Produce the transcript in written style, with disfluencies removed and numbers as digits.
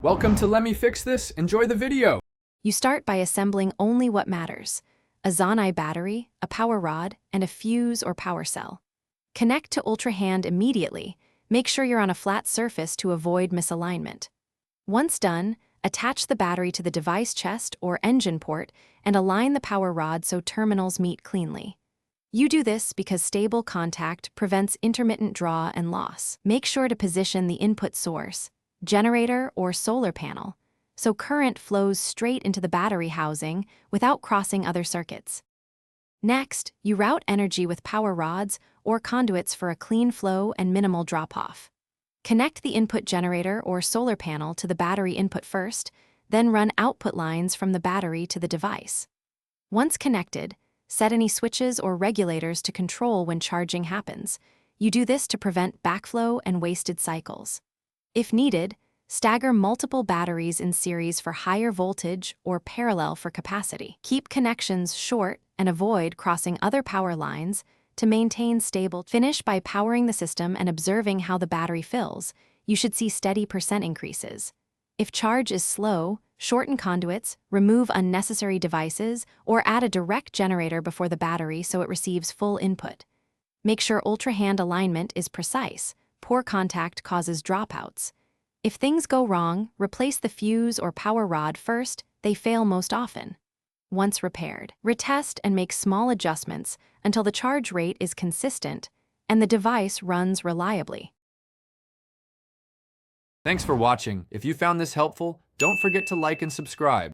Welcome to Let Me Fix This. Enjoy the video. You start by assembling only what matters: a Zonai battery, a power rod, and a fuse or power cell. Connect to UltraHand immediately. Make sure you're on a flat surface to avoid misalignment. Once done, attach the battery to the device chest or engine port and align the power rod so terminals meet cleanly. You do this because stable contact prevents intermittent draw and loss. Make sure to position the input source, generator or solar panel, so current flows straight into the battery housing without crossing other circuits. Next, you route energy with power rods or conduits for a clean flow and minimal drop-off. Connect the input generator or solar panel to the battery input first, then run output lines from the battery to the device. Once connected, set any switches or regulators to control when charging happens. You do this to prevent backflow and wasted cycles. If needed, stagger multiple batteries in series for higher voltage or parallel for capacity. Keep connections short and avoid crossing other power lines to maintain stable. Finish by powering the system and observing how the battery fills. You should see steady percent increases. If charge is slow, shorten conduits, remove unnecessary devices, or add a direct generator before the battery so it receives full input. Make sure UltraHand alignment is precise. Poor contact causes dropouts. If things go wrong, replace the fuse or power rod first. They fail most often. Once repaired, retest and make small adjustments until the charge rate is consistent and the device runs reliably. Thanks for watching. If you found this helpful, don't forget to like and subscribe.